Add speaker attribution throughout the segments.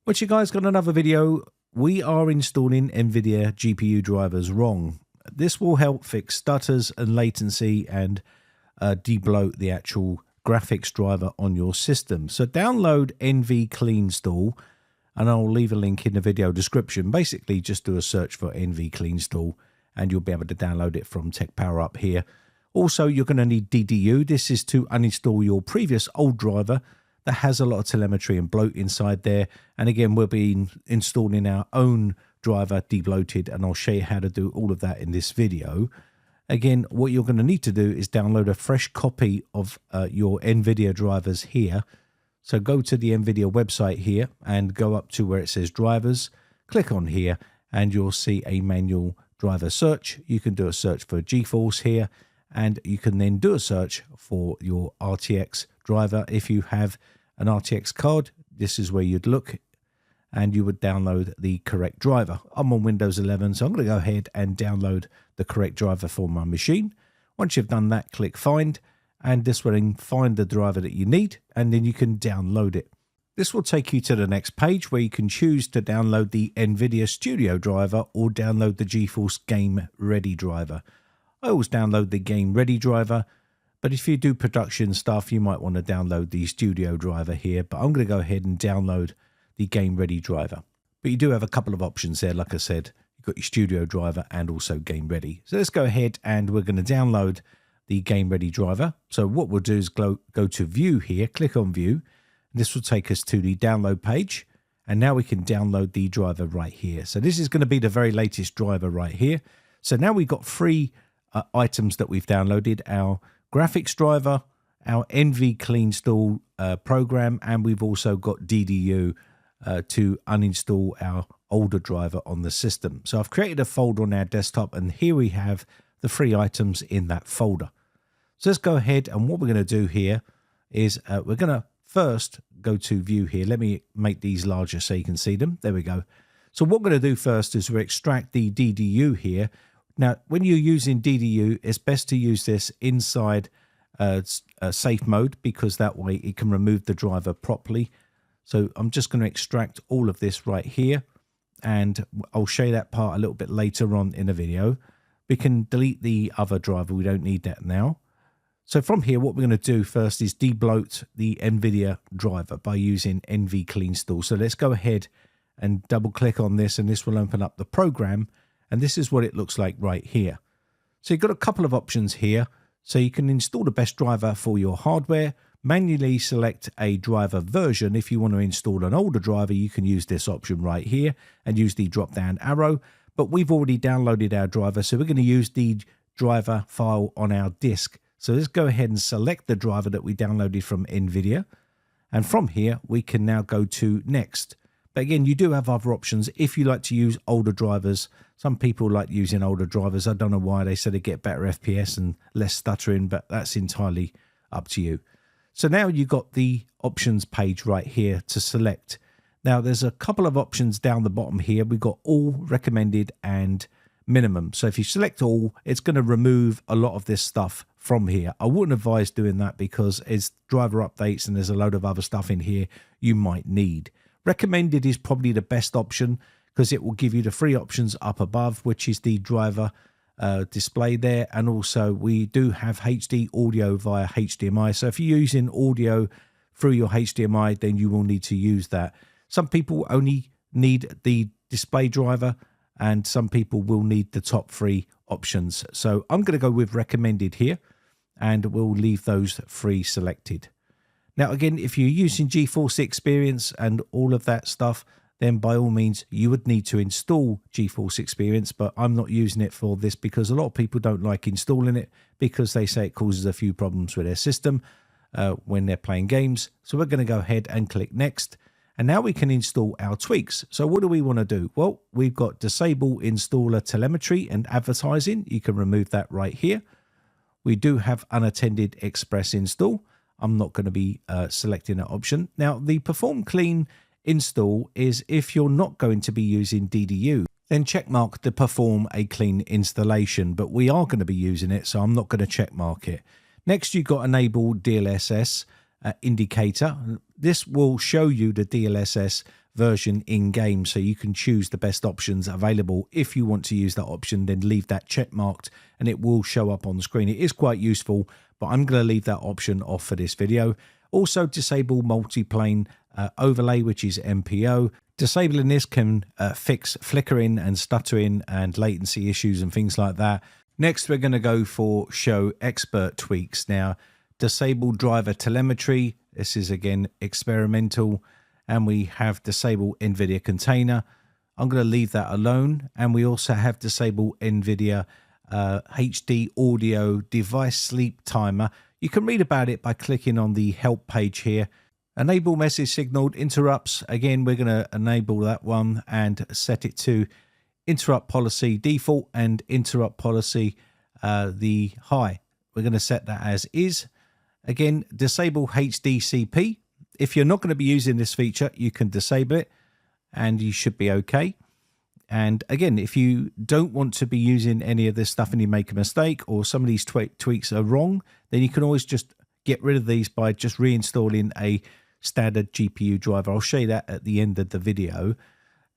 Speaker 1: But you guys got another video. We are installing Nvidia GPU drivers wrong. This will help fix stutters and latency and debloat the actual graphics driver on your system. So download NVCleanstall, and I'll leave a link in the video description. Basically, just do a search for NVCleanstall and you'll be able to download it from Tech Power Up here. Also, you're going to need DDU. This is to uninstall your previous old driver that has a lot of telemetry and bloat inside there. And again, we'll be installing our own driver debloated, and I'll show you how to do all of that in this video. Again, what you're going to need to do is download a fresh copy of your Nvidia drivers here. So go to the Nvidia website here and go up to where it says drivers, click on here, and you'll see a manual driver search. You can do a search for GeForce here, and you can then do a search for your RTX driver. If you have an RTX card, this is where you'd look and you would download the correct driver. I'm on Windows 11, so I'm going to go ahead and download the correct driver for my machine. Once you've done that, click find, and this will then find the driver that you need, and then you can download it. This will take you to the next page where you can choose to download the Nvidia Studio driver or download the GeForce Game Ready driver. I always download the Game Ready driver, but if you do production stuff, you might want to download the Studio driver here, but I'm going to go ahead and download the Game Ready driver. But you do have a couple of options there. Like I said, you've got your Studio driver and also Game Ready. So let's go ahead and we're going to download the Game Ready driver. So what we'll do is go to View here, click on View. This will take us to the download page, and now we can download the driver right here. So this is going to be the very latest driver right here. So now we've got three items that we've downloaded: our graphics driver, our NVCleanstall program, and we've also got DDU to uninstall our older driver on the system. So I've created a folder on our desktop, and here we have the three items in that folder. So let's go ahead, and what we're going to do here is we're going to first go to View here. Let me make these larger so you can see them. There we go. So what we're going to do first is we extract the DDU here. Now, when you're using DDU, it's best to use this inside safe mode, because that way it can remove the driver properly. So I'm just going to extract all of this right here, and I'll show you that part a little bit later on in the video. We can delete the other driver. We don't need that now. So from here, what we're going to do first is debloat the Nvidia driver by using NVCleanstall. So let's go ahead and double click on this, and this will open up the program. And this is what it looks like right here. So you've got a couple of options here. So you can install the best driver for your hardware, manually select a driver version. If you want to install an older driver, you can use this option right here and use the drop down arrow. But we've already downloaded our driver, so we're going to use the driver file on our disk. So let's go ahead and select the driver that we downloaded from Nvidia. And from here, we can now go to Next. But again, you do have other options if you like to use older drivers. Some people like using older drivers. I don't know why. They said they get better FPS and less stuttering, but that's entirely up to you. So now you've got the options page right here to select. Now there's a couple of options down the bottom here. We've got all, recommended, and minimum. So if you select all, it's going to remove a lot of this stuff from here. I wouldn't advise doing that because it's driver updates and there's a load of other stuff in here you might need. Recommended is probably the best option because it will give you the three options up above, which is the driver display there. And also we do have HD audio via HDMI. So if you're using audio through your HDMI, then you will need to use that. Some people only need the display driver, and some people will need the top three options. So I'm going to go with recommended here, and we'll leave those three selected. Now, again, if you're using GeForce Experience and all of that stuff, then by all means, you would need to install GeForce Experience, but I'm not using it for this because a lot of people don't like installing it because they say it causes a few problems with their system when they're playing games. So we're going to go ahead and click Next. And now we can install our tweaks. So what do we want to do? Well, we've got disable installer telemetry and advertising. You can remove that right here. We do have unattended express install. I'm not going to be selecting that option. Now, the perform clean install is if you're not going to be using DDU, then checkmark the perform a clean installation, but we are going to be using it, so I'm not going to checkmark it. Next, you've got enable DLSS. indicator. This will show you the DLSS version in game, so you can choose the best options available. If you want to use that option, then leave that check marked and it will show up on the screen. It is quite useful, but I'm going to leave that option off for this video. Also, disable multiplane overlay, which is MPO. Disabling this can fix flickering and stuttering and latency issues and things like that. Next, we're going to go for show expert tweaks. Now, disable driver telemetry. This is again experimental. And we have disable Nvidia container. I'm going to leave that alone. And we also have disable Nvidia HD audio device sleep timer. You can read about it by clicking on the help page here. Enable message signaled interrupts. Again, we're going to enable that one and set it to interrupt policy default and interrupt policy the high. We're going to set that as is. Again, disable HDCP. If you're not going to be using this feature, you can disable it and you should be okay. And again, if you don't want to be using any of this stuff and you make a mistake or some of these tweaks are wrong, then you can always just get rid of these by just reinstalling a standard GPU driver. I'll show you that at the end of the video.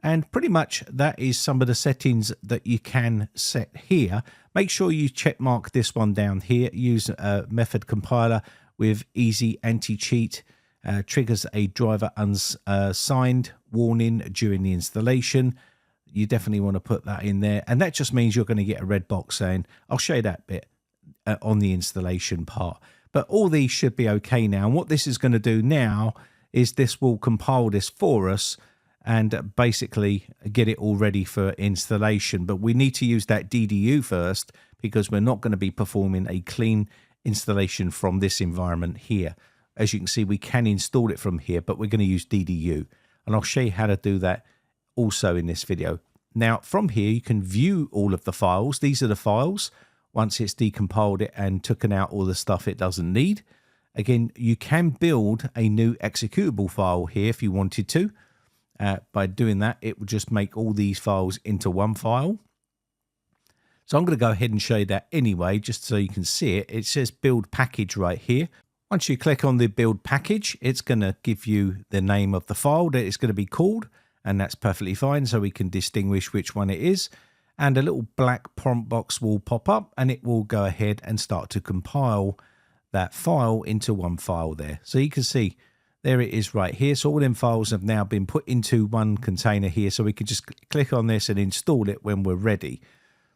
Speaker 1: And pretty much that is some of the settings that you can set here. Make sure you check mark this one down here. Use a method compiler with easy anti-cheat. Triggers a driver unsigned warning during the installation. You definitely want to put that in there. And that just means you're going to get a red box saying, I'll show you that bit on the installation part. But all these should be okay now. And what this is going to do now is this will compile this for us and basically get it all ready for installation. But we need to use that DDU first because we're not going to be performing a clean installation from this environment here. As you can see, we can install it from here, but we're going to use DDU. And I'll show you how to do that also in this video. Now, from here, you can view all of the files. These are the files. Once it's decompiled it and taken out all the stuff it doesn't need. Again, you can build a new executable file here if you wanted to. By doing that, it will just make all these files into one file. So I'm going to go ahead and show you that anyway, just so you can see it. It says build package right here. Once you click on the build package, it's going to give you the name of the file that it's going to be called, and that's perfectly fine, so we can distinguish which one it is. And a little black prompt box will pop up, and it will go ahead and start to compile that file into one file there. So you can see there it is right here. So all them files have now been put into one container here, so we can just click on this and install it when we're ready.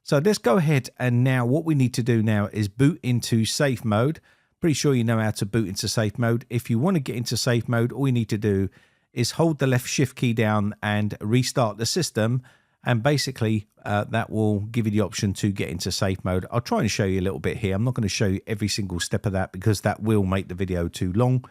Speaker 1: So let's go ahead, and now what we need to do now is boot into safe mode. Pretty sure you know how to boot into safe mode. If you want to get into safe mode, all you need to do is hold the left shift key down and restart the system. And basically that will give you the option to get into safe mode. I'll try and show you a little bit here. I'm not going to show you every single step of that because that will make the video too long.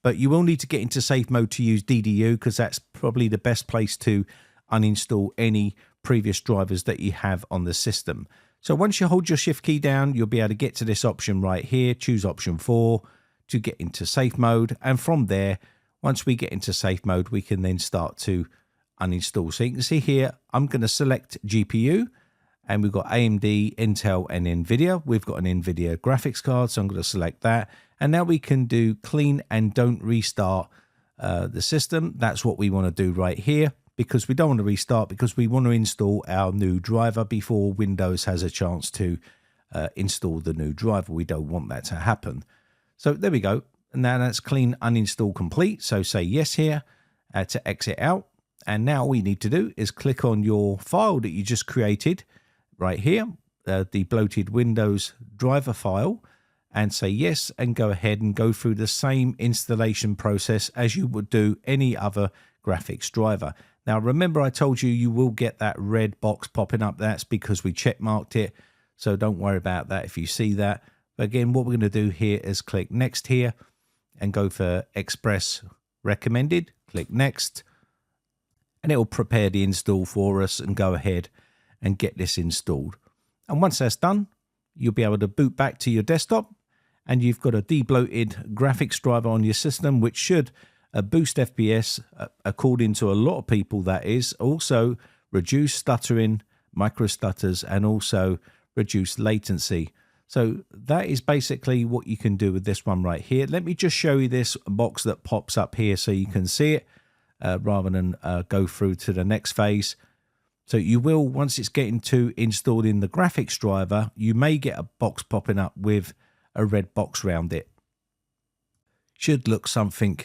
Speaker 1: But you will need to get into safe mode to use DDU because that's probably the best place to uninstall any previous drivers that you have on the system. So once you hold your shift key down, you'll be able to get to this option right here. Choose option 4 to get into safe mode. And from there, once we get into safe mode, we can then start to uninstall. So you can see here, I'm going to select GPU and we've got AMD, Intel and Nvidia. We've got an Nvidia graphics card, so I'm going to select that. And now we can do clean and don't restart the system. That's what we want to do right here because we don't want to restart because we want to install our new driver before Windows has a chance to install the new driver. We don't want that to happen. So there we go. And now that's clean uninstall complete. So say yes here to exit out. And now all we need to do is click on your file that you just created right here, the bloated Windows driver file, and say yes and go ahead and go through the same installation process as you would do any other graphics driver. Now remember I told you you will get that red box popping up. That's because we check marked it. So don't worry about that if you see that. But again, what we're going to do here is click next here and go for Express recommended. Click next. And it will prepare the install for us and go ahead and get this installed. And once that's done, you'll be able to boot back to your desktop and you've got a debloated graphics driver on your system, which should boost FPS, according to a lot of people, that is. Also reduce stuttering, micro stutters, and also reduce latency. So that is basically what you can do with this one right here. Let me just show you this box that pops up here so you can see it rather than go through to the next phase. So you will, once it's getting to installing the graphics driver, you may get a box popping up with a red box around it. Should look something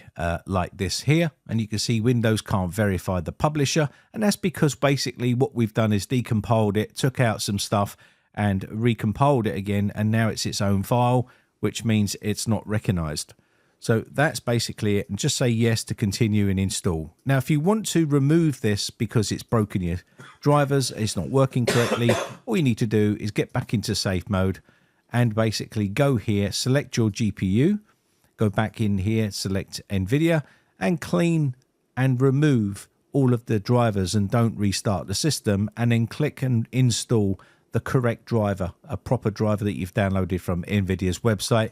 Speaker 1: like this here, and you can see Windows can't verify the publisher, and that's because basically what we've done is decompiled it, took out some stuff and recompiled it again, and now it's its own file, which means it's not recognized. So that's basically it, and just say yes to continue and install. Now if you want to remove this because it's broken your drivers, it's not working correctly, all you need to do is get back into safe mode and basically go here, select your GPU, go back in here, select Nvidia, and clean and remove all of the drivers and don't restart the system, and then click and install the correct driver, a proper driver that you've downloaded from Nvidia's website,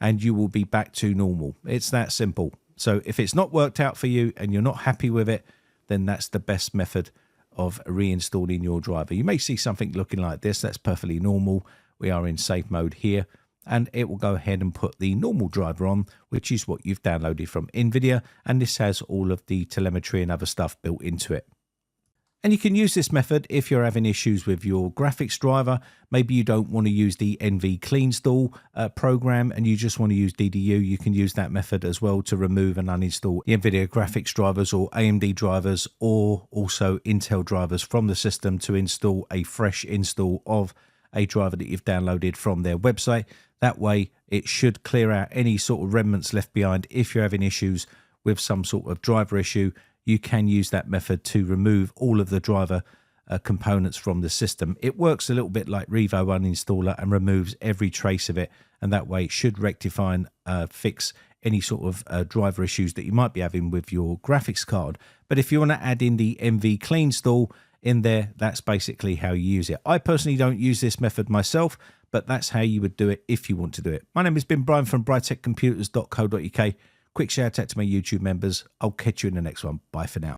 Speaker 1: and you will be back to normal. It's that simple. So if it's not worked out for you and you're not happy with it, then that's the best method of reinstalling your driver. You may see something looking like this. That's perfectly normal. We are in safe mode here, and it will go ahead and put the normal driver on, which is what you've downloaded from Nvidia, and this has all of the telemetry and other stuff built into it. And you can use this method if you're having issues with your graphics driver. Maybe you don't want to use the NVCleanstall program and you just want to use DDU. You can use that method as well to remove and uninstall the Nvidia graphics drivers or AMD drivers, or also Intel drivers from the system to install a fresh install of a driver that you've downloaded from their website. That way it should clear out any sort of remnants left behind. If you're having issues with some sort of driver issue, you can use that method to remove all of the driver components from the system. It works a little bit like Revo Uninstaller and removes every trace of it, and that way it should rectify and fix any sort of driver issues that you might be having with your graphics card. But if you want to add in the NVCleanstall in there, that's basically how you use it. I personally don't use this method myself, but that's how you would do it if you want to do it. My name has been Brian from briteccomputers.co.uk. Quick shout out to my YouTube members. I'll catch you in the next one. Bye for now.